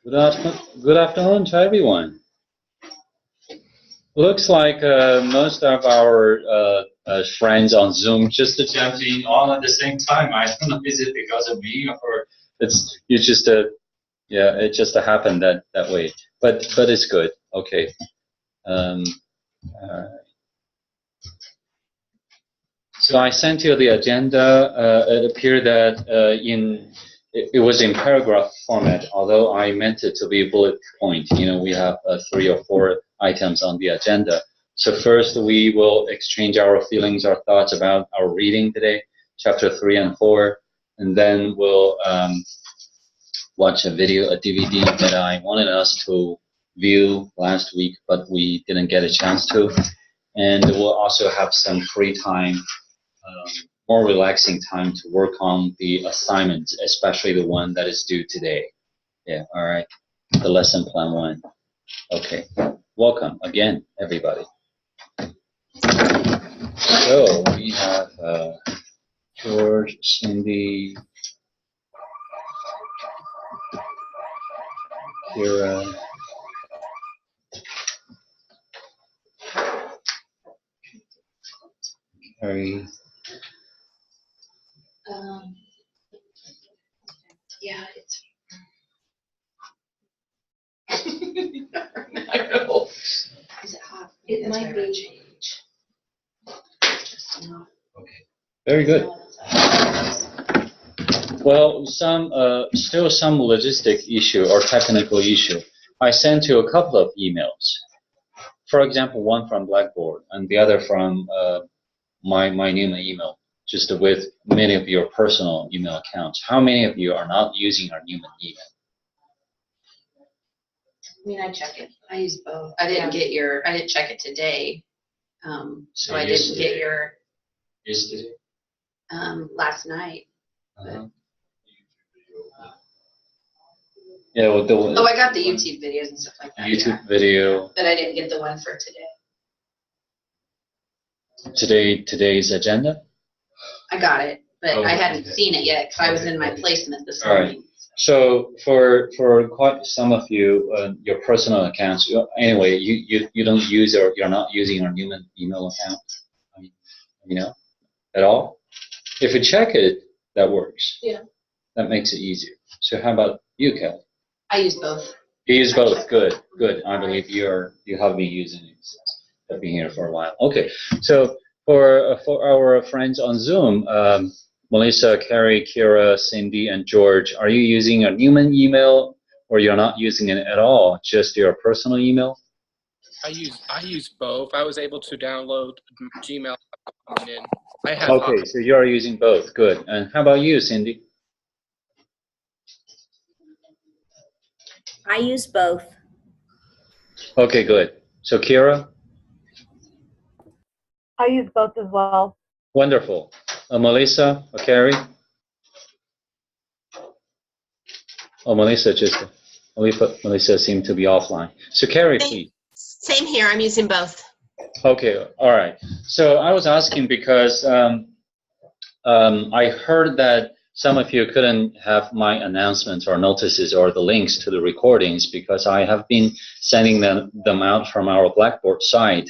Good afternoon to everyone. Looks like most of our friends on Zoom just jumping on at the same time. I don't know, is it because of me or you just yeah, it just happened that way. But it's good. Okay. So I sent you the agenda. It appeared that it was in paragraph format, although I meant it to be bullet point. You know, we have 3 or 4 items on the agenda. So first we will exchange our feelings, our thoughts about our reading today, chapter 3 and 4, and then we'll watch a video, a DVD that I wanted us to view last week, but we didn't get a chance to. And we'll also have some free time, more relaxing time to work on the assignments, especially the one that is due today. Yeah, all right. The lesson plan 1. Okay. Welcome again, everybody. So we have George, Cindy, Kira, Harry. Yeah, it's. I know. Is it hot? It might be. Change. Just enough. Okay. Very good. Well, still some logistic issue or technical issue. I sent you a couple of emails. For example, one from Blackboard and the other from my Newman email, just with many of your personal email accounts. How many of you are not using our Newman email? I mean, I check it. I use both. I didn't get your. I didn't check it today, so I didn't get your. Yesterday. Last night. Yeah, well, I got the YouTube videos and stuff like that. YouTube video. But I didn't get the one for today. Today's agenda? I got it, but I hadn't seen it yet because I was in my placement this morning. Right. So for quite some of you, your personal accounts, anyway, you don't use or you're not using our Newman email account, you know, at all. If you check it, that works. Yeah. That makes it easier. So how about you, Kelly? I use both. You use both. Good. I believe you have been using it. I've been here for a while. Okay. So for our friends on Zoom, Melissa, Carrie, Kira, Cindy, and George, are you using a Newman email, or you're not using it at all? Just your personal email? I use both. I was able to download Gmail. Okay, so you're using both. Good. And how about you, Cindy? I use both. Okay, good. So Kira? I use both as well. Wonderful. Melissa or Carrie? Oh, Melissa seemed to be offline. So Carrie, please. Same here. I'm using both. Okay, all right. So I was asking because I heard that some of you couldn't have my announcements or notices or the links to the recordings because I have been sending them out from our Blackboard site.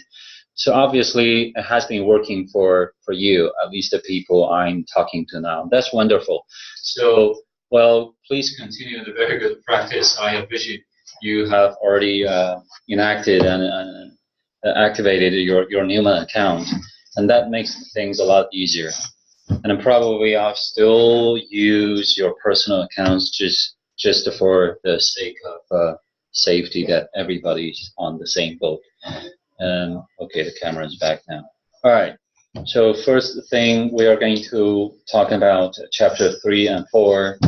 So obviously it has been working for you, at least the people I'm talking to now. That's wonderful. So, well, please continue the very good practice. I appreciate you have already enacted and activated your Newman account, and that makes things a lot easier. And probably I'll still use your personal accounts just for the sake of safety, that everybody's on the same boat. Okay, the camera is back now. All right. So first thing, we are going to talk about chapter 3 and 4.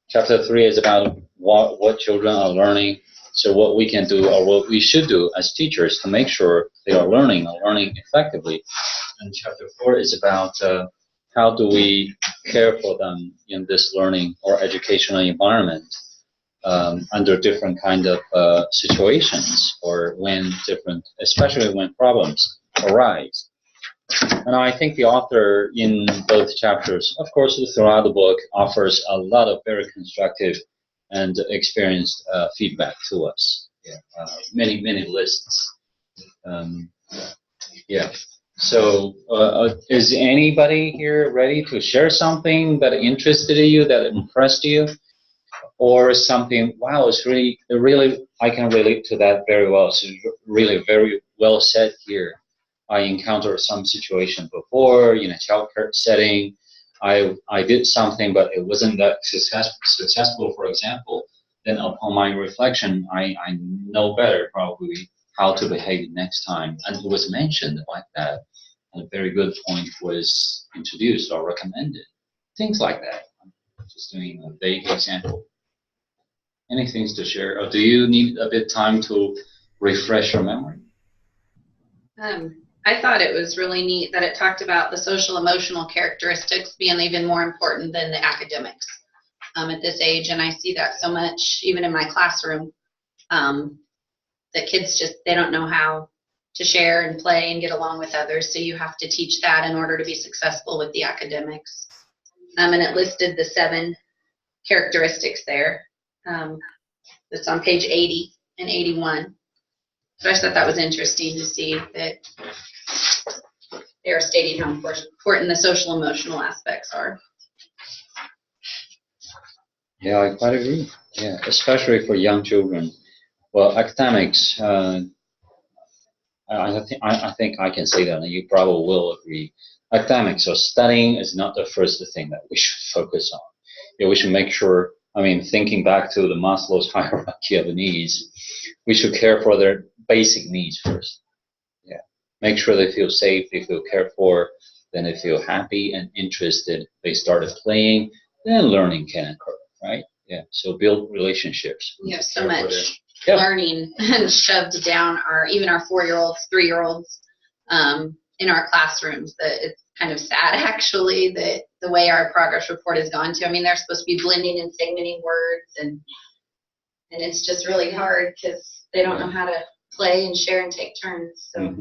Chapter 3 is about what children are learning. So what we can do or what we should do as teachers to make sure they are learning effectively. And chapter 4 is about how do we care for them in this learning or educational environment under different kind of situations, or especially when problems arise. And I think the author in both chapters, of course, throughout the book, offers a lot of very constructive and experienced feedback to us. Yeah, many lists. Yeah. So, is anybody here ready to share something that interested you, that impressed you, or something? Wow, it's really, I can relate to that very well. It's really very well said here. I encountered some situation before in a childcare setting. I did something, but it wasn't that successful, for example. Then upon my reflection, I know better probably how to behave next time. And it was mentioned like that. And a very good point was introduced or recommended. Things like that. Just doing a vague example. Any things to share? Or do you need a bit time to refresh your memory? I thought it was really neat that it talked about the social emotional characteristics being even more important than the academics at this age. And I see that so much even in my classroom, that kids just, they don't know how to share and play and get along with others. So you have to teach that in order to be successful with the academics. And it listed the 7 characteristics there. That's on page 80 and 81. So I just thought that was interesting to see that they are stating how important the social emotional aspects are. Yeah, I quite agree. Yeah, especially for young children. Well, academics, I think I can say that, and you probably will agree. Academics or studying is not the first thing that we should focus on. Yeah, we should make sure, I mean, thinking back to the Maslow's hierarchy of needs, we should care for their basic needs first. Yeah, make sure they feel safe, they feel cared for, then they feel happy and interested. They started playing, then learning can occur, right? Yeah, so build relationships. We have so much learning shoved down even our 4-year-olds, 3-year-olds in our classrooms, that it's kind of sad actually that the way our progress report has gone to. I mean, they're supposed to be blending and segmenting words, and it's just really hard because they don't know how to play and share and take turns. So I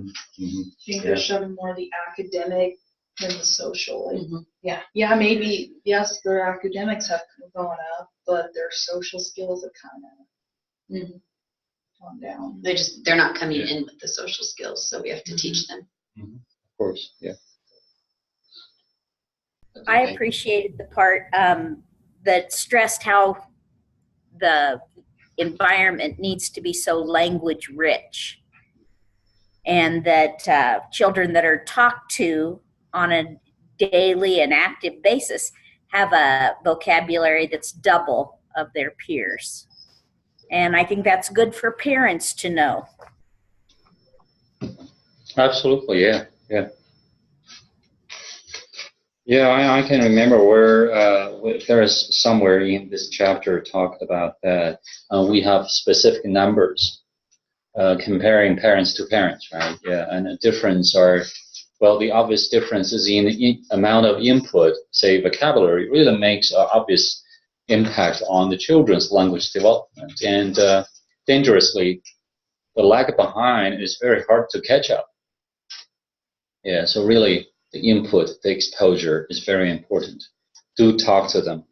think they're shoving more the academic than the social. Yeah, maybe, yes, their academics have gone up, but their social skills have kind of gone down. They're not coming in with the social skills, so we have to teach them. Of course, yeah. I appreciated the part that stressed how the environment needs to be so language rich, and that children that are talked to on a daily and active basis have a vocabulary that's double of their peers. And I think that's good for parents to know. Absolutely, yeah. Yeah, I can remember where there is somewhere in this chapter talked about that we have specific numbers comparing parents to parents, right? Yeah, and the difference are, well, the obvious difference is in the amount of input, say vocabulary, really makes an obvious impact on the children's language development. And dangerously, the lag behind is very hard to catch up. Yeah, so really, the input, the exposure is very important. Do talk to them.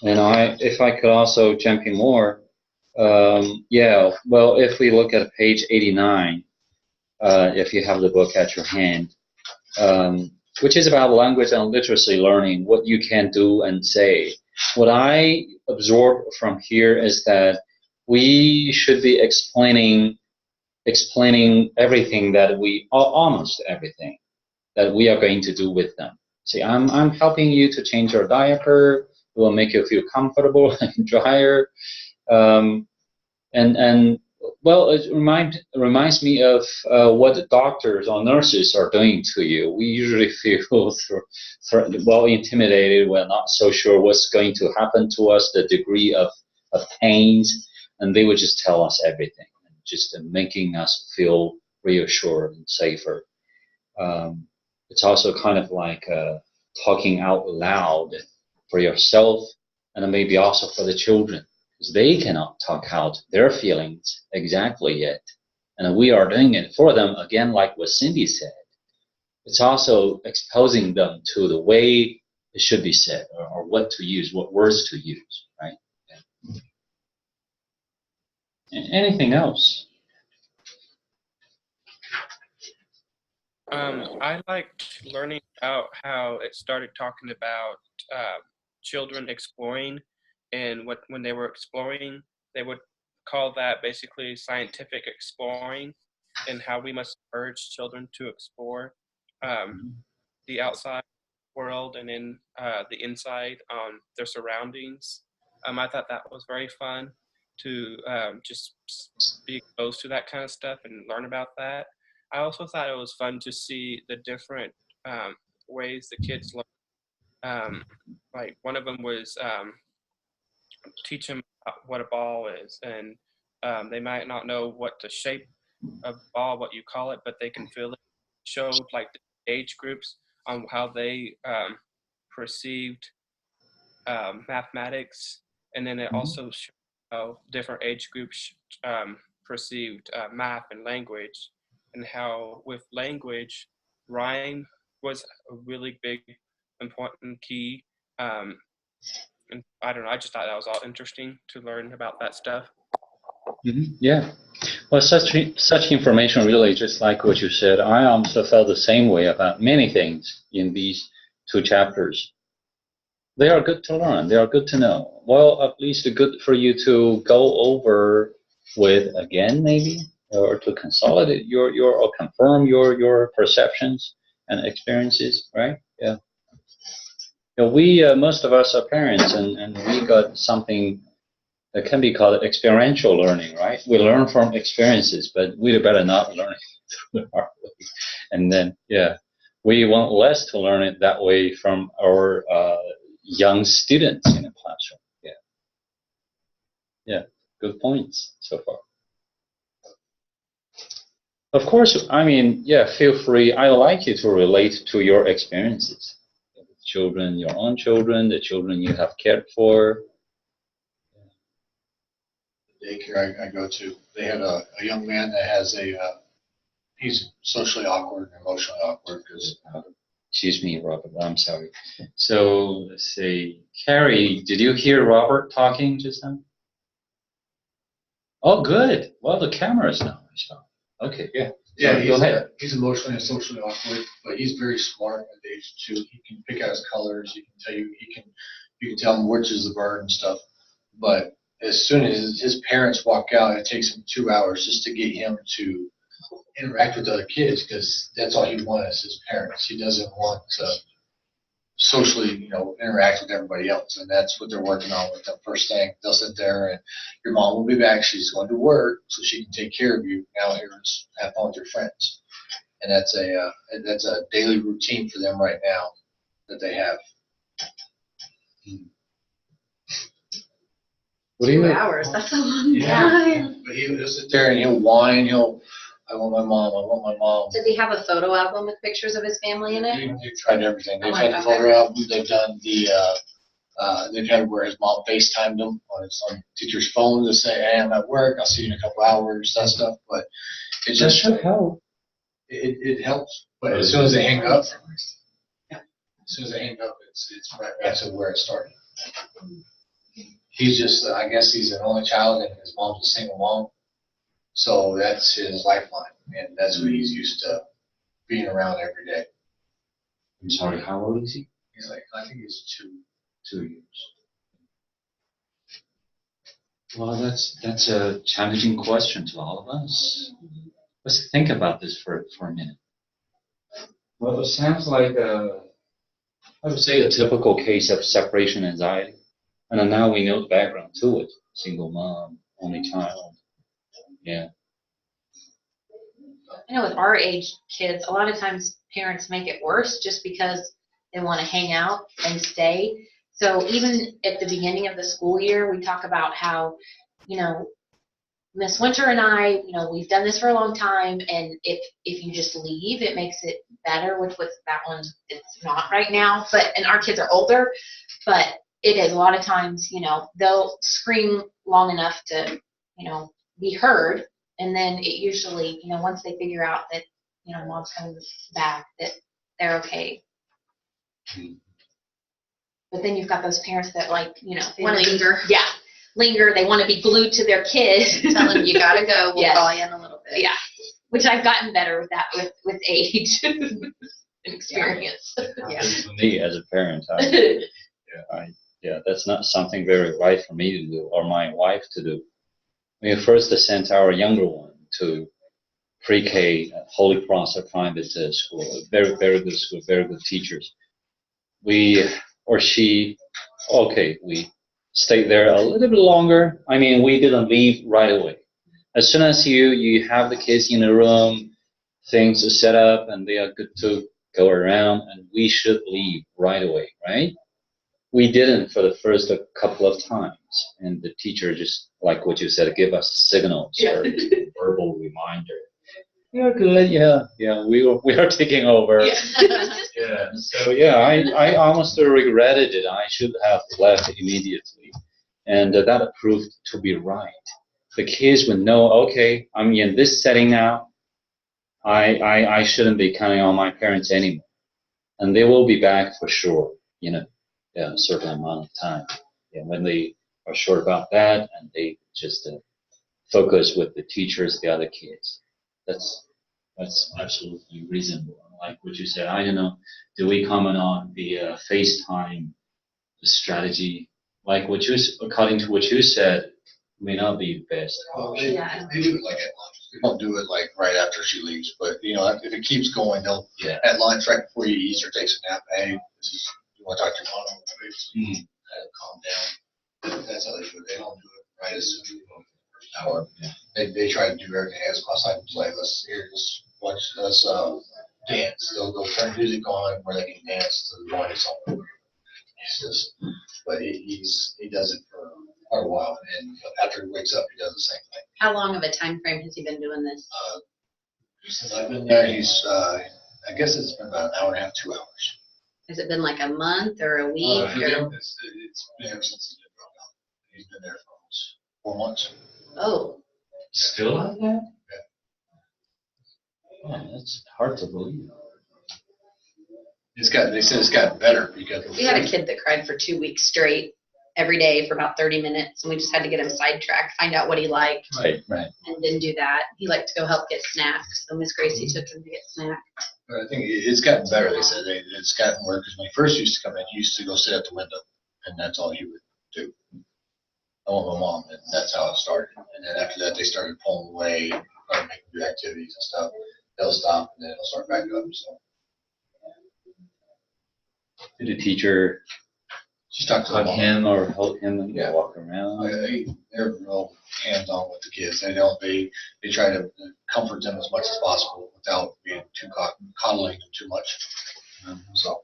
And if I could also jump in more, well, if we look at page 89, if you have the book at your hand, which is about language and literacy learning, what you can do and say. What I absorb from here is that we should be explaining everything that almost everything that we are going to do with them. See, I'm helping you to change your diaper. It will make you feel comfortable and drier. And well, it reminds me of what the doctors or nurses are doing to you. We usually feel intimidated. We're not so sure what's going to happen to us, the degree of pains, and they would just tell us everything, just making us feel reassured and safer. It's also kind of like talking out loud for yourself and maybe also for the children, because they cannot talk out their feelings exactly yet. And we are doing it for them, again, like what Cindy said. It's also exposing them to the way it should be said, or what to use, what words to use, right? Yeah. Anything else? I liked learning about how it started talking about children exploring, and when they were exploring, they would call that basically scientific exploring, and how we must urge children to explore the outside world and in the inside, their surroundings. I thought that was very fun to just be exposed to that kind of stuff and learn about that. I also thought it was fun to see the different ways the kids learn. Like one of them was teach them what a ball is, and they might not know what the shape of ball, what you call it, but they can feel it. Showed like the age groups on how they perceived mathematics, and then it also showed how different age groups perceived math and language, and how with language, rhyme was a really big, important key. And I don't know, I just thought that was all interesting to learn about that stuff. Yeah. Well, such information really, just like what you said, I also felt the same way about many things in these 2 chapters. They are good to learn. They are good to know. Well, at least good for you to go over with again, maybe, or to consolidate your or confirm your perceptions and experiences, right? Yeah. We most of us are parents, and we got something that can be called experiential learning, right? We learn from experiences, but we'd better not learn it through our way. And then, yeah, we want less to learn it that way from our young students in the classroom. Yeah. Yeah, good points so far. Of course, I mean, yeah, feel free. I like you to relate to your experiences. Children, your own children, the children you have cared for. Daycare I go to, they have a young man that has he's socially awkward and emotionally awkward because. Excuse me, Robert, I'm sorry. So let's see, Carrie, did you hear Robert talking just now? Oh, good. Well, the camera's now. Okay, yeah. Yeah, Go ahead. He's emotionally and socially awkward, but he's very smart at the age of 2. He can pick out his colors. He can tell you. You can tell him which is the bird and stuff. But as soon as his parents walk out, it takes him 2 hours just to get him to interact with other kids, because that's all he wants is his parents. He doesn't want to socially, interact with everybody else, and that's what they're working on with them. First thing, they'll sit there and your mom will be back. She's going to work so she can take care of you. Now here's have fun with your friends, and that's a daily routine for them right now that they have. What do you 2 mean? hours, that's a long Yeah. time. But he'll sit there and he'll whine. I want my mom. I want my mom. Does he have a photo album with pictures of his family in it? They've tried everything. They've Oh, had the okay. photo album. They've done they've had where his mom FaceTimed him on teacher's phone to say, "Hey, I'm at work. I'll see you in a couple hours." That stuff. But it That just should help. it helps. But as soon as they hang up, it's right back to where it started. He's just, I guess he's an only child and his mom's a single mom. So that's his lifeline, and that's what he's used to being around every day. I'm sorry, how old is he? He's like, I think he's 2 years. Well, that's a challenging question to all of us. Let's think about this for a minute. Well, it sounds like I would say a typical case of separation anxiety. And then now we know the background to it. Single mom, only child. Yeah. I know with our age kids, a lot of times parents make it worse just because they want to hang out and stay. So even at the beginning of the school year, we talk about how, Miss Winter and I, we've done this for a long time, and if you just leave, it makes it better, which with that one, it's not right now. And our kids are older, but it is a lot of times, they'll scream long enough to, be heard. And then it usually, once they figure out that, mom's coming back, that they're okay. But then you've got those parents that want to linger. Yeah. linger. They want to be glued to their kid. Tell them you gotta go. We'll Yes. call you in a little bit. Yeah, which I've gotten better with that with age and experience. Yeah. For me as a parent, that's not something very right for me to do or my wife to do. We first sent our younger one to pre-K Holy Cross, a private school, a very, very good school, very good teachers. We stayed there a little bit longer. I mean, we didn't leave right away. As soon as you have the kids in the room, things are set up and they are good to go around, and we should leave right away, right? We didn't for the first couple of times, and the teacher just, like what you said, give us signals or verbal reminder. You're good, yeah, we are taking over. Yeah, so I almost regretted it. I should have left immediately, and that proved to be right. The kids would know, okay, I'm in this setting now. I shouldn't be counting on my parents anymore, and they will be back for sure. A certain amount of time. Yeah, when they are sure about that, and they just focus with the teachers, the other kids. That's absolutely reasonable. Like what you said, I don't know. Do we comment on the FaceTime strategy? Like according to what you said, may not be the best. Well, they do it like at lunch. They don't do it like right after she leaves. But if it keeps going, they'll at lunch right before you eat or takes a nap. Hey, you want to talk to your mom? Calm down. That's how they do it. They don't do it right as soon as you go the first hour. Yeah. They try to do everything as possible. Like let's watch us dance. They'll turn music on where they can dance to the morning song. But he does it for quite a while, and after he wakes up, he does the same thing. How long of a time frame has he been doing this? Since I've been there, he's I guess it's been about an hour and a half, 2 hours. Has it been like a month or a week? It's been ever since he's been brought up. He's been there for almost 4 months. Oh, Still like that? Yeah. Oh, that's hard to believe. They said it's gotten better because we had a kid that cried for 2 weeks straight every day for about 30 minutes, and we just had to get him sidetracked, find out what he liked. Right. And didn't do that. He liked to go help get snacks, so Miss Gracie took him to get snacks. But I think it's gotten better. They said it's gotten worse because when he first used to come in, he used to go sit at the window, and that's all he would do. I want my mom, and that's how it started. And then after that, they started pulling away, trying to make him do activities and stuff. They'll stop, and then it'll start back up. So. Did the teacher hug him or hold him and walk around? They're real hands-on with the kids. They try to comfort them as much as possible without being too coddling them too much. So,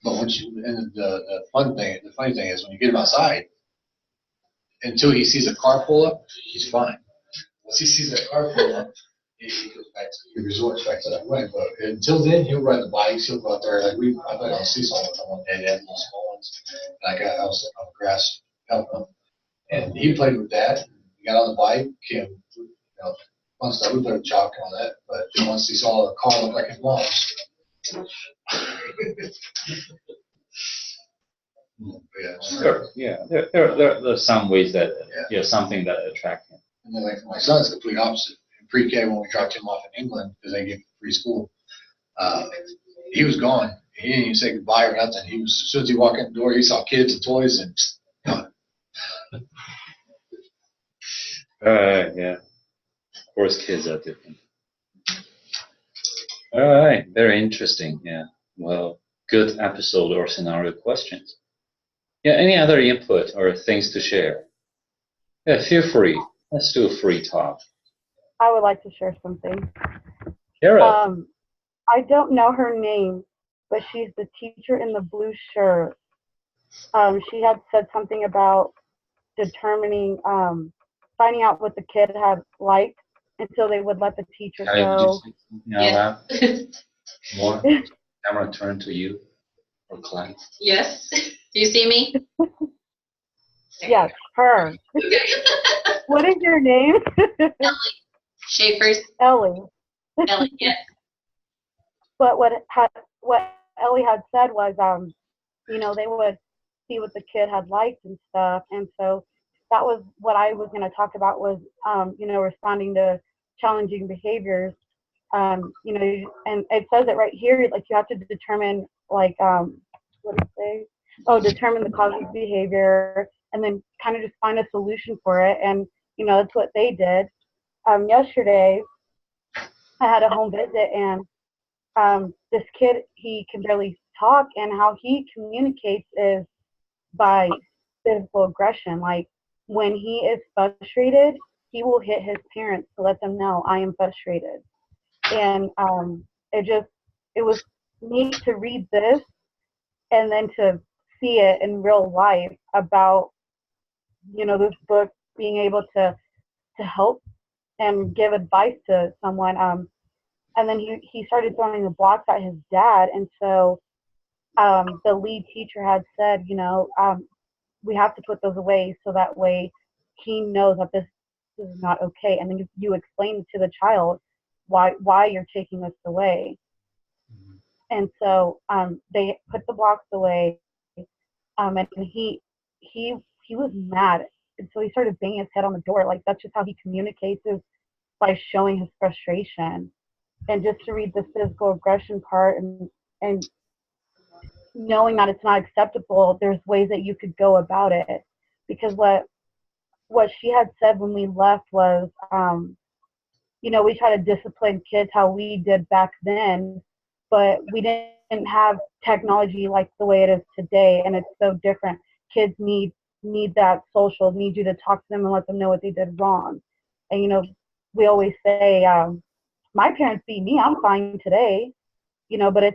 but the funny thing is when you get him outside, until he sees a car pull up, he's fine. Once he sees that car pull up, he goes back to, he resorts back to that way. But until then, he'll ride the bikes. He'll go out there. Like I played on a seesaw with him one day. They had little small ones. Like I was sitting on the grass helping him, and he played with that. He got on the bike, came, fun stuff. We played with chalk and all that. But once he saw the car look like his mom's. Sure. Yeah. There's some ways that something that attract him. And then like my son's the complete opposite. In pre-K, when we dropped him off in England because they get free school, he was gone. He didn't even say goodbye or nothing. He was, as soon as he walked in the door, he saw kids and toys and gone. Yeah. Of course, kids are different. All right. Very interesting. Yeah. Well, good episode or scenario questions. Yeah. Any other input or things to share? Yeah. Feel free. Let's do a free talk. I would like to share something. Kara. I don't know her name, but she's the teacher in the blue shirt. She had said something about determining, finding out what the kid had liked until they would let the teacher go. Yeah. More. Camera turn to you or Clyde. Yes. Do you see me? Yes, her. What is your name? Ellie. Schaefer's. Ellie. Ellie, yes. But what Ellie had said was, they would see what the kid had liked and stuff, and so that was what I was going to talk about was, you know, responding to challenging behaviors. You know, and it says it right here, like you have to determine, like, what did it say? Oh, determine the cause of behavior and then kind of just find a solution for it. And, you know, that's what they did. Yesterday, I had a home visit, and this kid, he can barely talk, and how he communicates is by physical aggression. Like, when he is frustrated, he will hit his parents to let them know, I am frustrated. And it was neat to read this and then to see it in real life about, you know, this book being able to help and give advice to someone. And then he started throwing the blocks at his dad. And so the lead teacher had said, you know, we have to put those away so that way he knows that this is not okay. And then you explain to the child why you're taking this away. And so they put the blocks away, and he was mad. And so he started banging his head on the door. Like, that's just how he communicates, is by showing his frustration. And just to read the physical aggression part and knowing that it's not acceptable, there's ways that you could go about it. Because what she had said when we left was, you know, we try to discipline kids how we did back then, but we didn't have technology like the way it is today, and it's so different. Kids need that social, need you to talk to them and let them know what they did wrong. And, you know, we always say, my parents beat me, I'm fine today, you know, but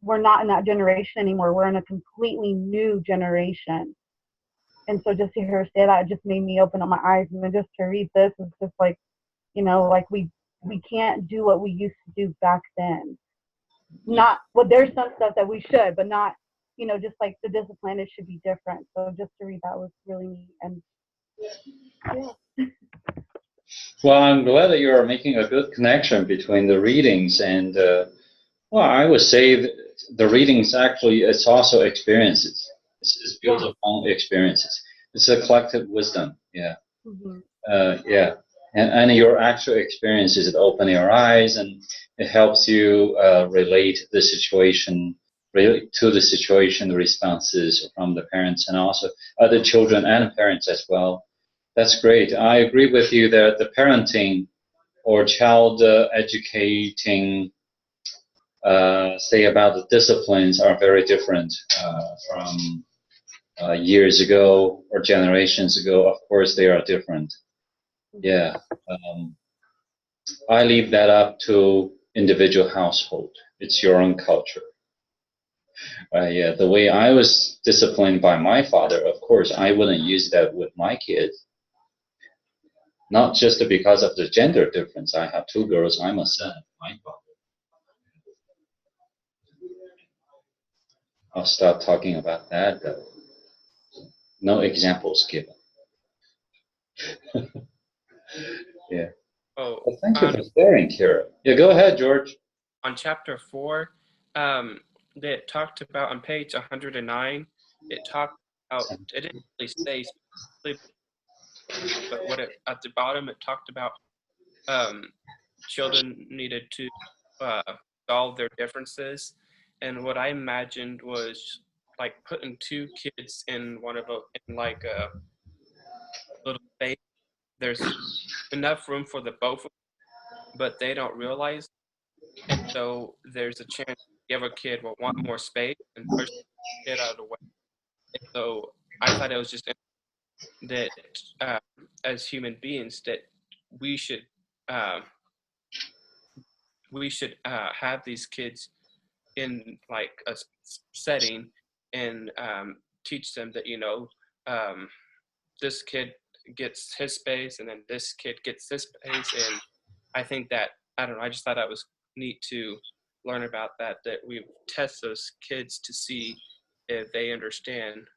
we're not in that generation anymore. We're in a completely new generation. And so just to hear her say that, it just made me open up my eyes. And then just to read this is just like, you know, like we can't do what we used to do back then. Not, well, there's some stuff that we should, but not, you know, just like the discipline, it should be different. So just to read that was really neat. And yeah. Well, I'm glad that you are making a good connection between the readings and, well, I would say the readings actually, it's also experiences. It's built upon experiences. It's a collective wisdom. Yeah. Mm-hmm. Yeah. And your actual experiences, it open your eyes and it helps you relate the situation, relate to the situation, the responses from the parents and also other children and parents as well. That's great. I agree with you that the parenting or child educating, say about the disciplines are very different from years ago or generations ago. Of course, they are different. Yeah. I leave that up to individual household. It's your own culture. Yeah, the way I was disciplined by my father, of course, I wouldn't use that with my kids. Not just because of the gender difference. I have two girls. I'm a son. My father. I'll stop talking about that, though. No examples given. Yeah. Oh, Well, thank you for sharing, Kira. Yeah, go ahead, George. On chapter 4, that talked about on page 109, it talked about, it didn't really say specifically, but at the bottom it talked about children needed to solve their differences, and what I imagined was like putting two kids in like a little space. There's enough room for the both, but they don't realize, and so there's a chance the other kid will want more space and push the kid out of the way. And so I thought it was just that as human beings that we should have these kids in like a setting and teach them that, you know, this kid gets his space and then this kid gets this space. And I think that, I don't know, I just thought that was neat to learn about that we test those kids to see if they understand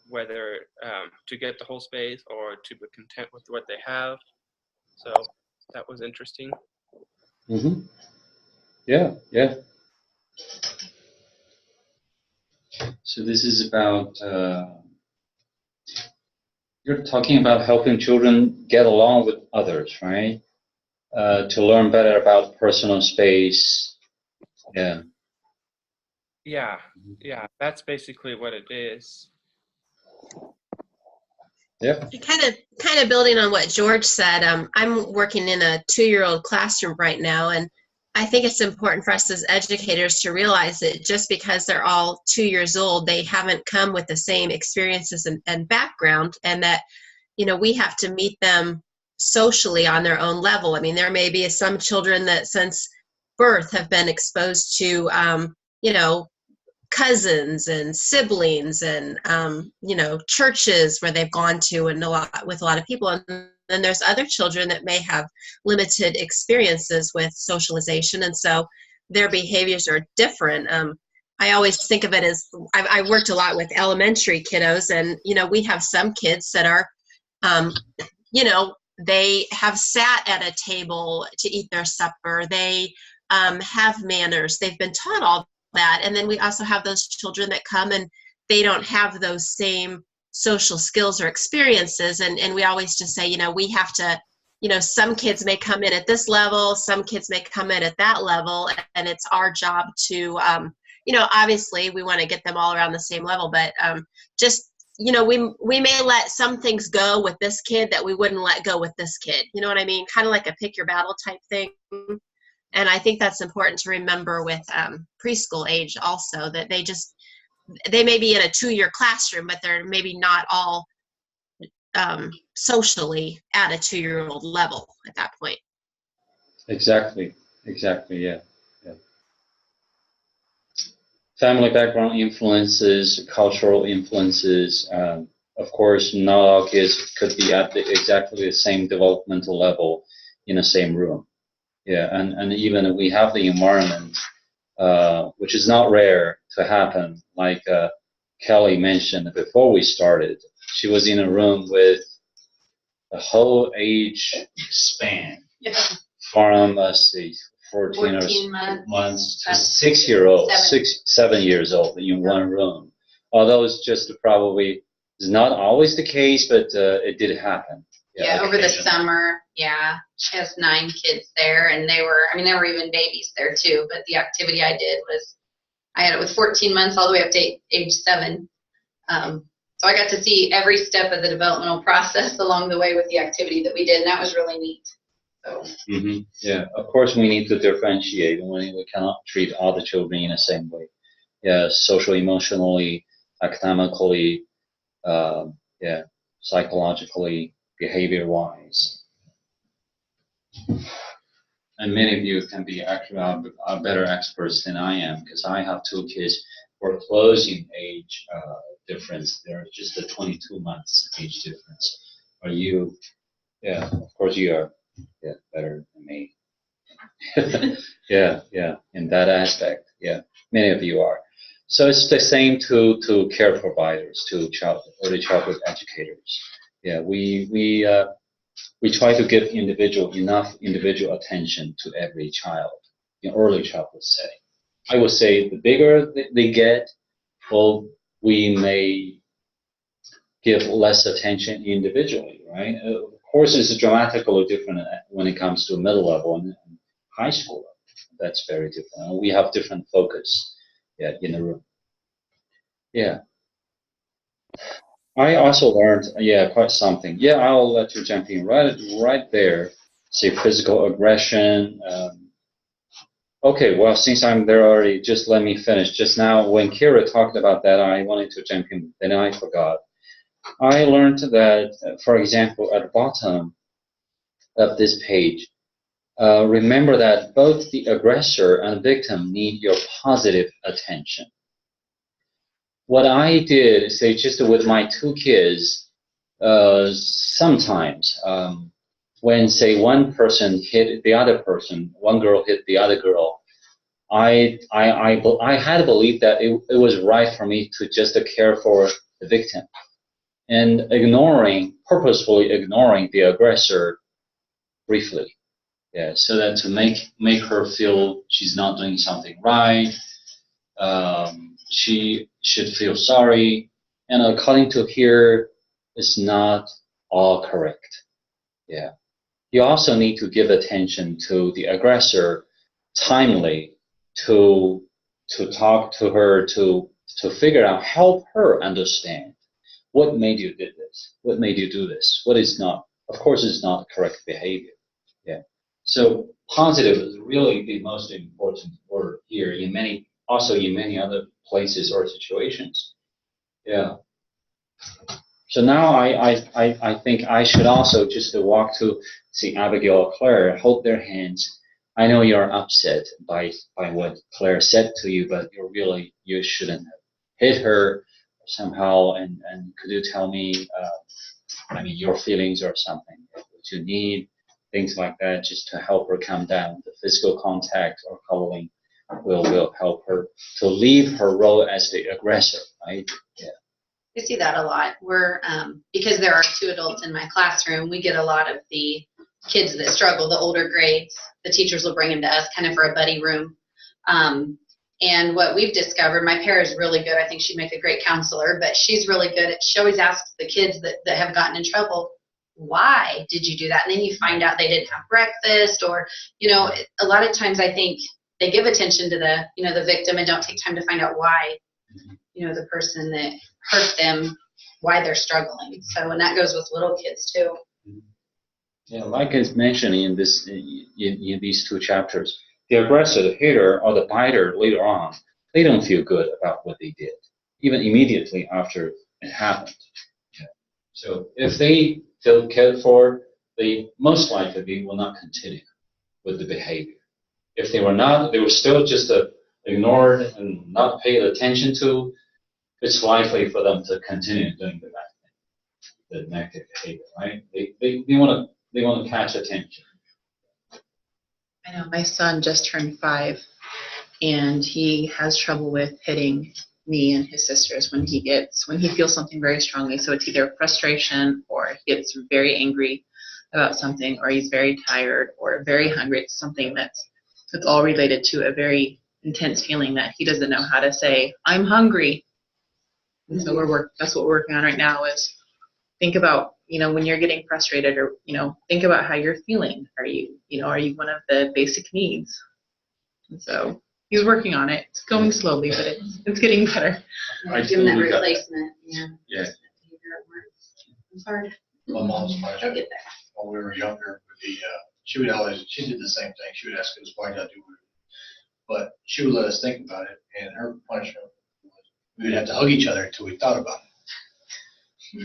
whether to get the whole space or to be content with what they have. So that was interesting. Mm-hmm. Yeah, yeah. So this is about You're talking about helping children get along with others, right? To learn better about personal space. Yeah. Yeah, yeah, that's basically what it is. Yeah. Kind of building on what George said, I'm working in a 2-year-old classroom right now, and I think it's important for us as educators to realize that just because they're all 2 years old, they haven't come with the same experiences and background, and that, you know, we have to meet them socially on their own level. I mean, there may be some children that since birth have been exposed to, you know, cousins and siblings and you know, churches where they've gone to and with a lot of people, and then there's other children that may have limited experiences with socialization, and so their behaviors are different. I always think of it as I worked a lot with elementary kiddos, and you know, we have some kids that are you know, they have sat at a table to eat their supper, they have manners, they've been taught all that. And then we also have those children that come and they don't have those same social skills or experiences. And we always just say, you know, we have to, you know, some kids may come in at this level, some kids may come in at that level, and it's our job to, you know, obviously we want to get them all around the same level, but just, you know, we may let some things go with this kid that we wouldn't let go with this kid. You know what I mean? Kind of like a pick your battle type thing. And I think that's important to remember with preschool age also, that they may be in a 2-year classroom, but they're maybe not all socially at a 2-year-old level at that point. Exactly. Yeah. Family background influences, cultural influences. Of course, not all kids could be at exactly the same developmental level in the same room. Yeah, and even we have the environment, which is not rare to happen. Like Kelly mentioned before we started, she was in a room with the whole age span, from let's see, 14 months to 6-year-old, 7 years old in one room. Although it's just probably is not always the case, but it did happen. Yeah, over the summer, yeah. She has 9 kids there, and there were even babies there too, but the activity I did was, I had it with 14 months all the way up to age 7. So I got to see every step of the developmental process along the way with the activity that we did, and that was really neat. So. Yeah, of course we need to differentiate, and we cannot treat all the children in the same way. Yeah, social, emotionally, academically, yeah, psychologically, behavior-wise. And many of you can be actually are better experts than I am, because I have 2 kids who are close in age difference. They're just a 22 months age difference. Are you? Yeah, of course you are. Yeah, better than me. yeah, in that aspect. Yeah, many of you are. So it's the same to care providers, to early childhood educators. Yeah, we try to give enough individual attention to every child in early childhood setting. I would say the bigger they get, well, we may give less attention individually, right? Of course, it's dramatically different when it comes to middle level and high school level. That's very different. We have different focus, yeah, in the room. Yeah. I also learned, quite something. Yeah, I'll let you jump in right there. Say physical aggression. Okay, well, since I'm there already, just let me finish. Just now, when Kira talked about that, I wanted to jump in, then I forgot. I learned that, for example, at the bottom of this page, remember that both the aggressor and victim need your positive attention. What I did, say, just with my 2 kids, sometimes when, say, one person hit the other person, one girl hit the other girl, I had believed that it was right for me to just care for the victim and purposefully ignoring the aggressor briefly. Yeah, so that to make her feel she's not doing something right, she should feel sorry. And according to here, is not all correct. Yeah. You also need to give attention to the aggressor timely to talk to her, to figure out, help her understand what made you do this, what made you do this, what is not. Of course, it's not correct behavior. Yeah. So positive is really the most important word here in many other places or situations. Yeah. So now I think I should also just walk to see Abigail or Claire, hold their hands. I know you're upset by what Claire said to you, but you shouldn't have hit her somehow. And could you tell me, your feelings or something, what you need, things like that, just to help her calm down. The physical contact or cuddling will help her to leave her role as the aggressor, right? Yeah. We see that a lot. We're because there are 2 adults in my classroom, we get a lot of the kids that struggle, the older grades. The teachers will bring them to us kind of for a buddy room. And what we've discovered, my pair is really good. I think she'd make a great counselor, but she's really good at, she always asks the kids that have gotten in trouble, why did you do that? And then you find out they didn't have breakfast, or, a lot of times I think they give attention to the victim and don't take time to find out why, the person that hurt them, why they're struggling. So, and that goes with little kids too. Yeah, like it's mentioned in this in these 2 chapters, the aggressor, the hitter, or the biter later on, they don't feel good about what they did, even immediately after it happened. Yeah. So if they feel cared for, they most likely will not continue with the behavior. If they were not, they were still just ignored and not paid attention to, it's likely for them to continue doing the bad thing, the negative behavior, right? They want to catch attention. I know my son just turned 5, and he has trouble with hitting me and his sisters when he feels something very strongly. So it's either frustration, or he gets very angry about something, or he's very tired or very hungry. It's something that's all related to a very intense feeling that he doesn't know how to say, I'm hungry. And so that's what we're working on right now, is think about, when you're getting frustrated, or, think about how you're feeling. Are you one of the basic needs? And so he's working on it. It's going slowly, but it's getting better. Give them that replacement. Yeah. Yeah. It's hard. My mom's They'll get there. when we were younger, she did the same thing. She would ask us, why did I do it? But she would let us think about it, and her punishment was we would have to hug each other until we thought about it.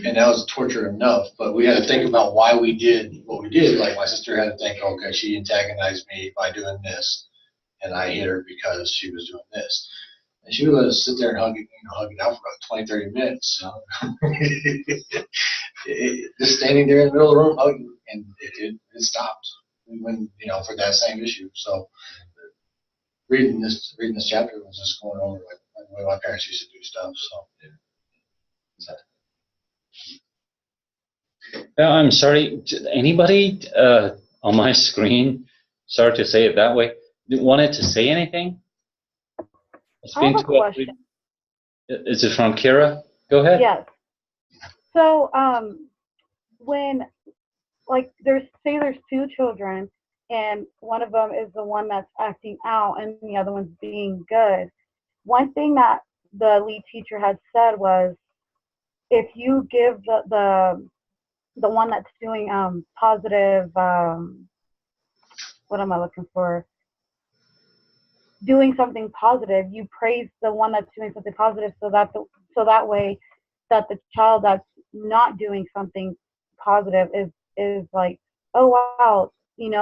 And that was torture enough, but we had to think about why we did what we did. Like my sister had to think, okay, she antagonized me by doing this, and I hit her because she was doing this. And she would let us sit there and hug it out for about 20, 30 minutes. Just standing there in the middle of the room hugging, and it stopped. We went, for that same issue. So reading this chapter was just going over like the way my parents used to do stuff. So. I'm sorry. Anybody on my screen, sorry to say it that way, wanted to say anything? I have a question. Is it from Kira? Go ahead. Yes. So, when, there's 2 children, and one of them is the one that's acting out, and the other one's being good. One thing that the lead teacher had said was, if you give the one that's doing positive, what am I looking for? Doing something positive, you praise the one that's doing something positive, so that way that the child that's not doing something positive is like, oh wow,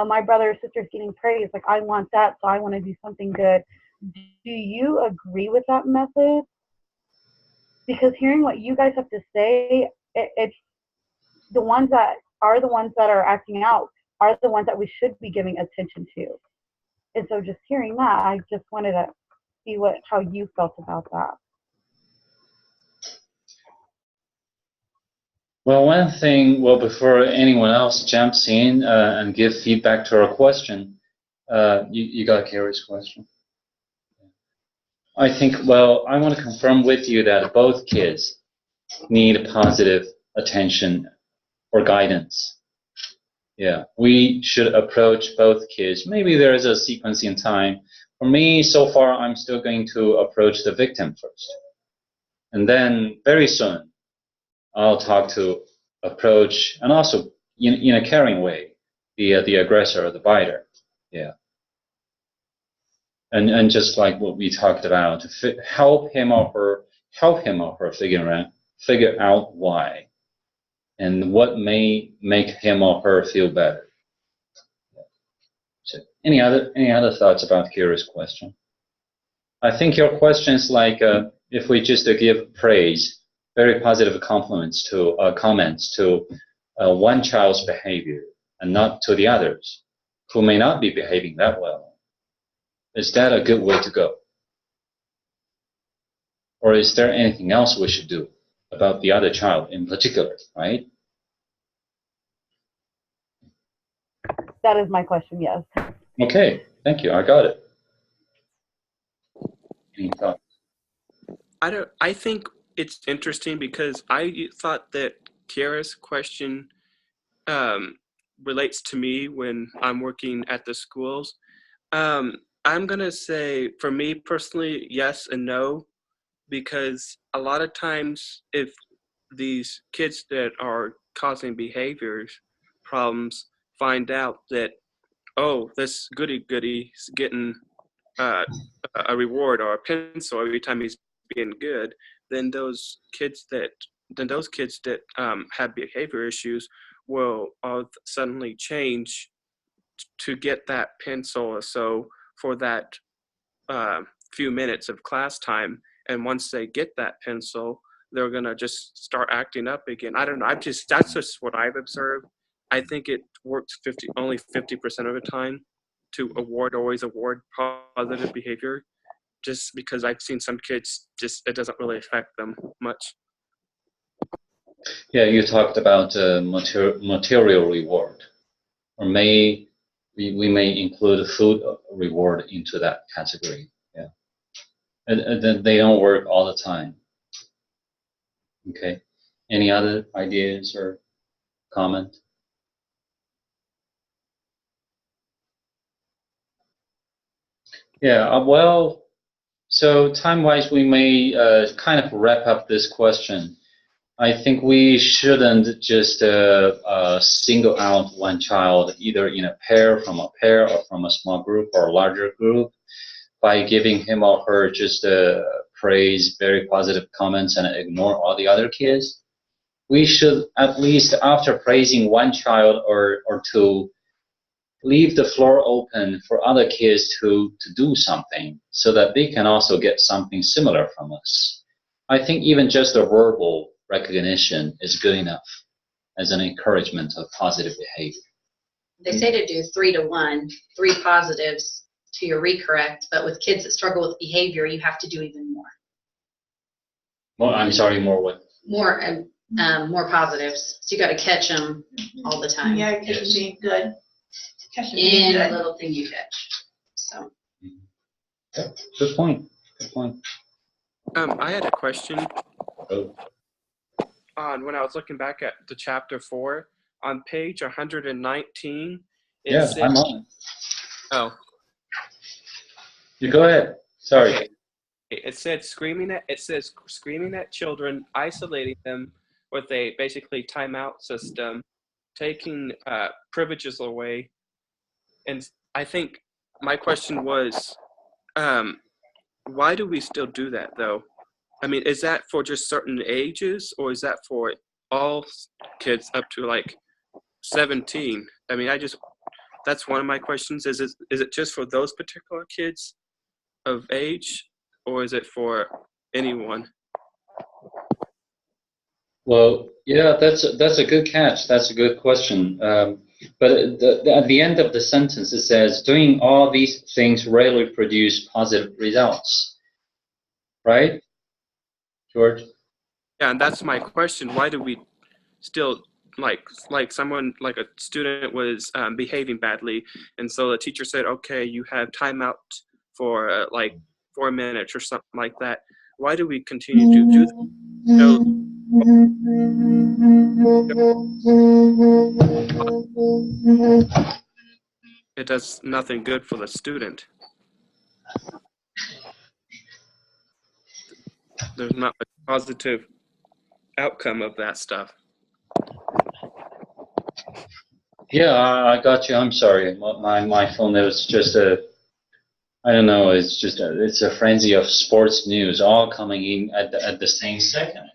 my brother or sister's getting praised, like I want that, so I want to do something good. Do you agree with that method? Because hearing what you guys have to say, it's the ones that are acting out are the ones that we should be giving attention to. And so just hearing that, I just wanted to see how you felt about that. Well, one thing, before anyone else jumps in and give feedback to our question, you got Carrie's question. I think, I want to confirm with you that both kids need positive attention or guidance. Yeah, we should approach both kids. Maybe there is a sequence in time. For me, so far, I'm still going to approach the victim first. And then very soon, I'll talk to approach, and also in a caring way, the aggressor or the biter. Yeah. And just like what we talked about, help him or her figure out why and what may make him or her feel better. So any other thoughts about Kira's question? I think your question is like if we just give praise, very positive compliments to comments to one child's behavior and not to the others who may not be behaving that well. Is that a good way to go? Or is there anything else we should do about the other child in particular, right? That is my question, yes. Okay, thank you. I got it. Any thoughts? I think it's interesting because I thought that Kiara's question relates to me when I'm working at the schools. I'm going to say, for me personally, yes and no, because a lot of times if these kids that are causing behaviors problems find out that, oh, this goody is getting a reward or a pencil every time he's being good, then those kids that have behavior issues will suddenly change to get that pencil or so for that few minutes of class time. And once they get that pencil, they're gonna just start acting up again. I don't know. That's just what I've observed. I think it works only 50% of the time to always award positive behavior, just because I've seen some kids it doesn't really affect them much. Yeah, you talked about material reward, or we may include food reward into that category. Yeah, and they don't work all the time. Okay, any other ideas or comment? Yeah, well, so time-wise, we may kind of wrap up this question. I think we shouldn't just single out one child, either in a pair or from a small group or a larger group, by giving him or her just praise, very positive comments, and ignore all the other kids. We should, at least after praising one child or two, leave the floor open for other kids to do something so that they can also get something similar from us. I think even just a verbal recognition is good enough as an encouragement of positive behavior. They say to do 3 to 1, 3 positives to your recorrect, but with kids that struggle with behavior, you have to do even more. Well, I'm sorry, more what? More positives. So you got to catch them all the time. Yeah, catch them being good. Catch them In being the good. little thing you catch. So. Good point. Good point. I had a question. Oh. When I was looking back at the chapter 4, on page 119, Yes, I'm on. Oh. You go ahead. Sorry. Okay. It says screaming at children, isolating them with a basically timeout system, taking privileges away. And I think my question was, why do we still do that though? I mean, is that for just certain ages, or is that for all kids up to like 17? I mean, that's one of my questions. Is it just for those particular kids of age, or is it for anyone? Well, yeah, that's a good catch. That's a good question. But at the end of the sentence, it says, doing all these things rarely produce positive results. Right, George? Yeah, and that's my question. Why do we still, like a student was behaving badly, and so the teacher said, okay, you have timeout for like 4 minutes or something like that. Why do we continue to do that? shows it does nothing good for the student. There's not a positive outcome of that stuff. Yeah, I got you. I'm sorry. My phone, it was just I don't know, it's a frenzy of sports news all coming in at the same second.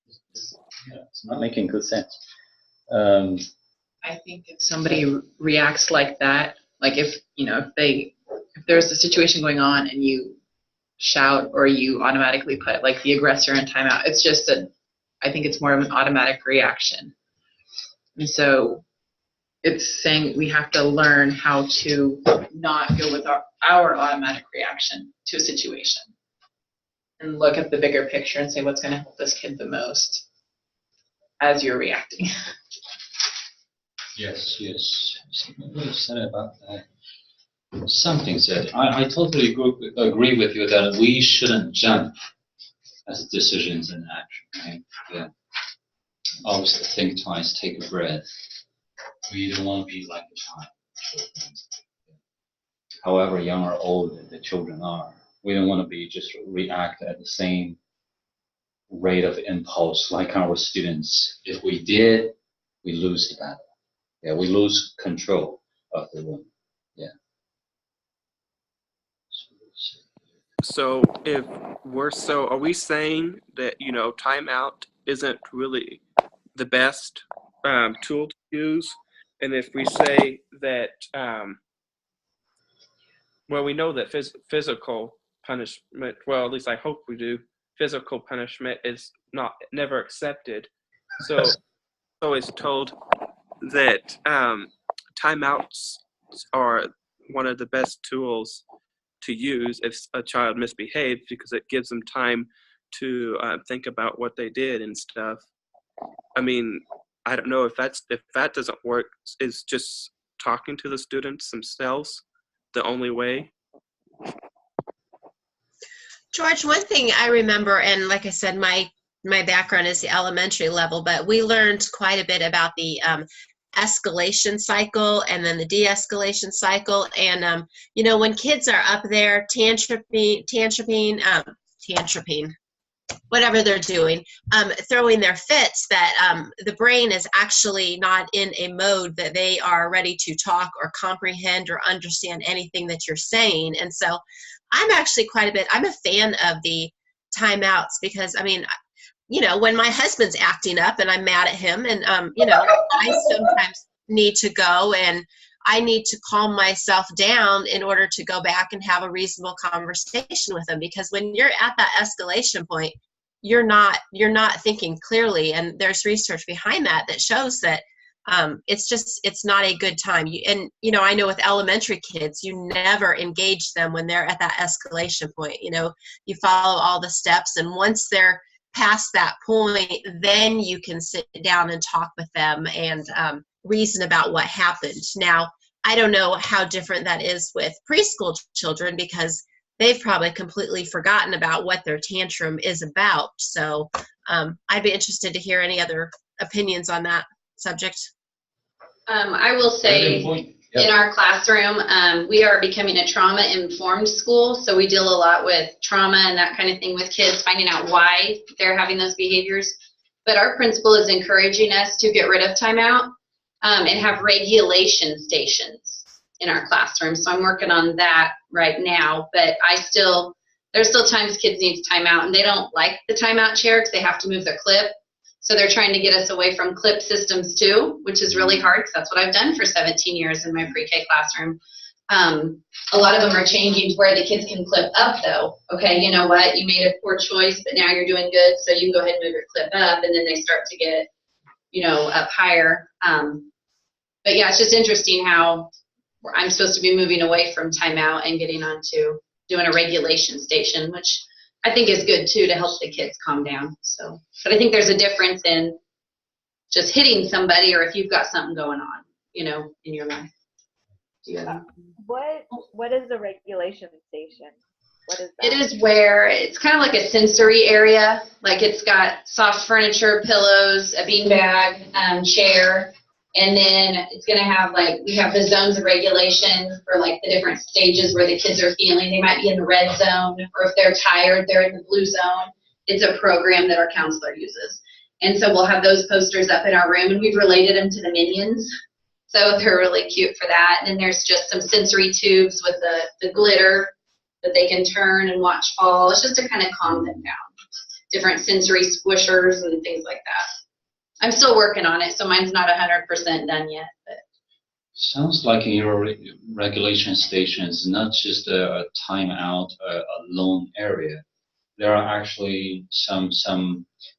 It's not making good sense. I think if somebody reacts like that, like if there's a situation going on and you shout or you automatically put like the aggressor in timeout, I think it's more of an automatic reaction. And so it's saying we have to learn how to not go with our automatic reaction to a situation and look at the bigger picture and say what's going to help this kid the most as you're reacting. Yes. Somebody said about that. Something said. I totally agree with you that we shouldn't jump as decisions in action, right? Yeah. Always think twice, take a breath. We don't want to be like a child. However young or old the children are, we don't want to be just react at the same rate of impulse like our students. If we did, we lose the battle. Yeah, we lose control of the room. Yeah. So are we saying that, timeout isn't really the best tool to use? And if we say that, well, we know that physical punishment, well, at least I hope we do, physical punishment is never accepted. So always told that timeouts are one of the best tools to use if a child misbehaves, because it gives them time to think about what they did and stuff. I mean, I don't know if that doesn't work. Is just talking to the students themselves the only way? George, one thing I remember, and like I said, my background is the elementary level, but we learned quite a bit about the escalation cycle and then the de-escalation cycle. And when kids are up there tantruming, whatever they're doing, throwing their fits, that the brain is actually not in a mode that they are ready to talk or comprehend or understand anything that you're saying. And so I'm actually I'm a fan of the timeouts, because when my husband's acting up and I'm mad at him, and I sometimes need to go and I need to calm myself down in order to go back and have a reasonable conversation with him, because when you're at that escalation point, you're not thinking clearly, and there's research behind that shows that it's not a good time. I know with elementary kids, you never engage them when they're at that escalation point. You follow all the steps, and once they're past that point, then you can sit down and talk with them and reason about what happened. Now, I don't know how different that is with preschool children, because they've probably completely forgotten about what their tantrum is about. So I'd be interested to hear any other opinions on that subject. I will say, in our classroom, we are becoming a trauma-informed school, so we deal a lot with trauma and that kind of thing with kids, finding out why they're having those behaviors. But our principal is encouraging us to get rid of timeout and have regulation stations in our classroom. So I'm working on that right now, but there's still times kids need timeout, and they don't like the timeout chair because they have to move their clip. So they're trying to get us away from clip systems too, which is really hard, because that's what I've done for 17 years in my pre-K classroom. A lot of them are changing to where the kids can clip up though. Okay, you know what? You made a poor choice, but now you're doing good, so you can go ahead and move your clip up, and then they start to get, up higher. But yeah, it's just interesting how I'm supposed to be moving away from timeout and getting onto doing a regulation station, which I think is good too, to help the kids calm down. So, but I think there's a difference in just hitting somebody, or if you've got something going on, in your life. What is a regulation station? What is that? It is where it's kind of like a sensory area. Like it's got soft furniture, pillows, a beanbag, chair, and then it's going to have we have the zones of regulation for like the different stages where the kids are feeling. They might be in the red zone, or if they're tired, they're in the blue zone. It's a program that our counselor uses. And so we'll have those posters up in our room, and we've related them to the Minions. So they're really cute for that. And then there's just some sensory tubes with the glitter that they can turn and watch fall. It's just to kind of calm them down. Different sensory squishers and things like that. I'm still working on it, so mine's not 100% done yet. But Sounds like in your regulation stations, not just a timeout, a lone area. There are actually some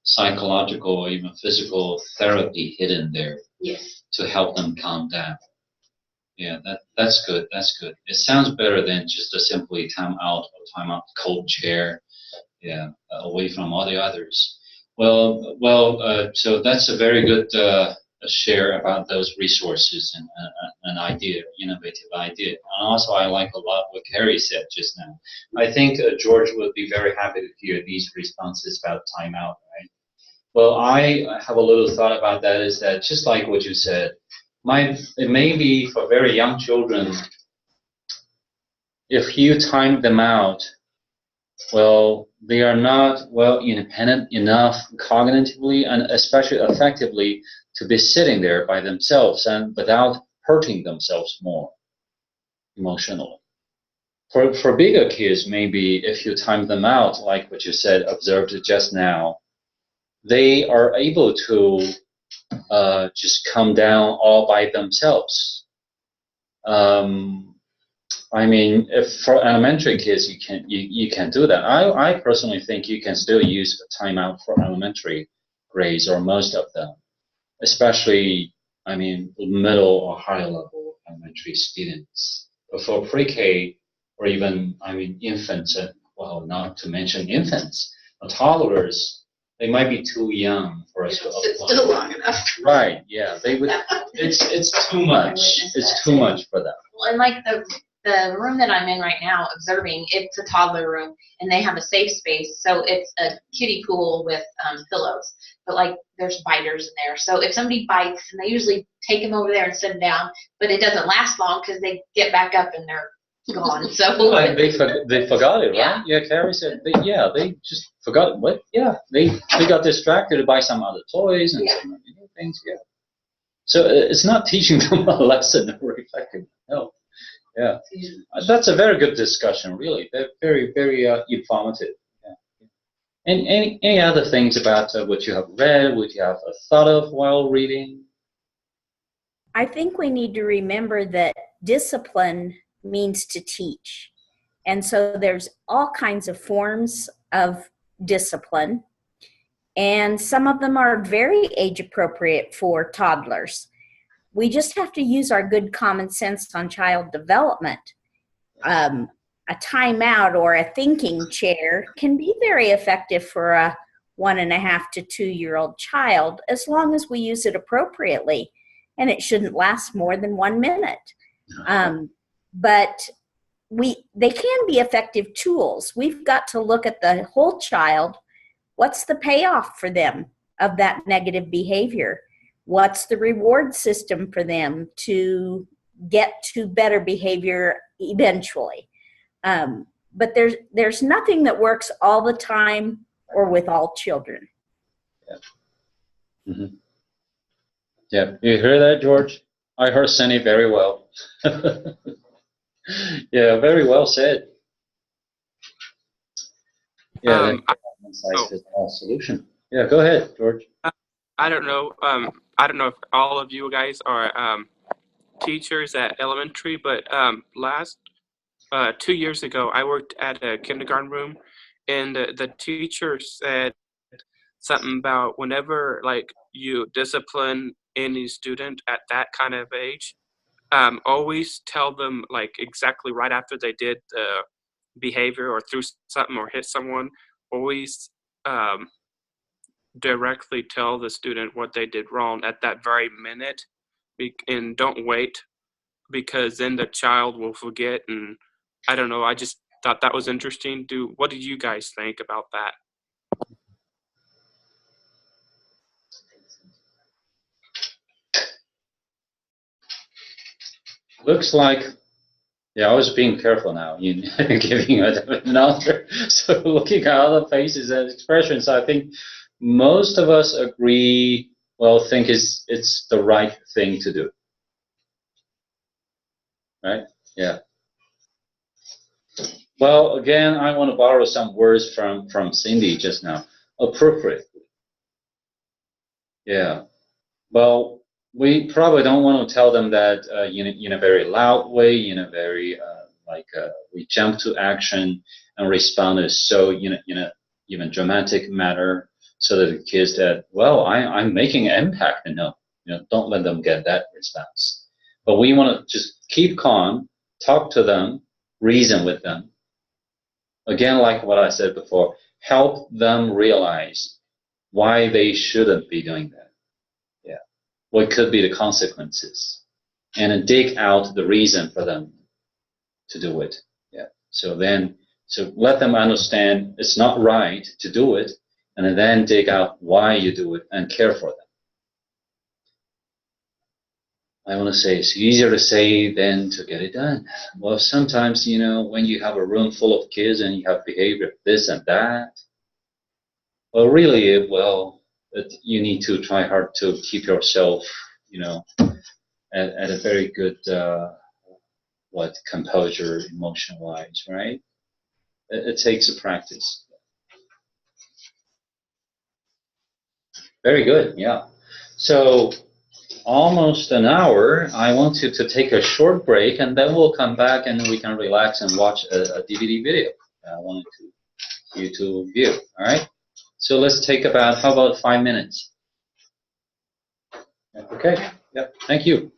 psychological or even physical therapy hidden there yes. to help them calm down. Yeah, that's good. That's good. It sounds better than just a simply time out or time out cold chair. Yeah, away from all the others. Well. So that's a very good share about those resources and an idea, innovative idea. And also, I like a lot what Carrie said just now. I think George would be very happy to hear these responses about timeout, right? Well, I have a little thought about that. Is that just like what you said? It may be for very young children, if you time them out, well, they are not well independent enough cognitively and especially effectively to be sitting there by themselves and without hurting themselves more emotionally. For bigger kids, maybe if you time them out, like what you said, observed just now, they are able to just come down all by themselves. I mean, if for elementary kids, you can do that. I personally think you can still use a timeout for elementary grades or most of them, especially, I mean, middle or higher level elementary students. But for pre-K or even, I mean, infants, well, not to mention infants, toddlers, they might be too young for us to apply. It's still long enough. Right? Yeah, they would. It's too much. It's too much for them. Well, and like the room that I'm in right now, observing, it's a toddler room, and they have a safe space, so it's a kiddie pool with pillows. But like, there's biters in there, so if somebody bites, and they usually take them over there and sit them down, but it doesn't last long because they get back up and they're gone. So they forgot it, right? Yeah, Carrie said, they just forgot it. What? Yeah, they got distracted by some other toys and some other things. Yeah. So it's not teaching them a lesson or effective. No. Yeah, that's a very good discussion. Really, they're very, very informative. Yeah. And any other things about what you have read, what you have thought of while reading? I think we need to remember that discipline means to teach. And so there's all kinds of forms of discipline. And some of them are very age appropriate for toddlers. We just have to use our good common sense on child development. A timeout or a thinking chair can be very effective for a 1.5 to 2-year-old child, as long as we use it appropriately. And it shouldn't last more than 1 minute. But they can be effective tools. We've got to look at the whole child. What's the payoff for them of that negative behavior? What's the reward system for them to get to better behavior eventually? But there's nothing that works all the time or with all children. Yeah. Mm-hmm. Yeah, you hear that, George? I heard Sunny very well. Yeah, very well said. Yeah, that's a solution. Yeah, go ahead, George. I don't know. I don't know if all of you guys are teachers at elementary, but last 2 years ago, I worked at a kindergarten room, and the teacher said something about whenever like you discipline any student at that kind of age, always tell them like exactly right after they did the behavior or threw something or hit someone, always directly tell the student what they did wrong at that very minute, and don't wait, because then the child will forget. And I don't know, I just thought that was interesting. What did you guys think about that? Looks like, yeah, I was being careful now in giving an answer. So looking at other faces and expressions, I think most of us agree, well, think it's the right thing to do. Right? Yeah. Well, again, I want to borrow some words from Cindy just now. Appropriately. Yeah. Well, we probably don't want to tell them that in a very loud way, in a very we jump to action and respond in so in a even dramatic manner, so that the kids that, well, I'm making an impact. And no, don't let them get that response. But we want to just keep calm, talk to them, reason with them. Again, like what I said before, help them realize why they shouldn't be doing that. Yeah. What could be the consequences? And then dig out the reason for them to do it. Yeah. So let them understand it's not right to do it, and then dig out why you do it and care for them. I want to say it's easier to say than to get it done. Well, sometimes, when you have a room full of kids and you have behavior this and that, well, really, you need to try hard to keep yourself, at a very good, composure, emotion-wise, right? It takes a practice. Very good, yeah. So, almost an hour. I want you to take a short break, and then we'll come back and we can relax and watch a DVD video. I wanted you to view. All right. So let's take how about 5 minutes? Okay. Yep. Thank you.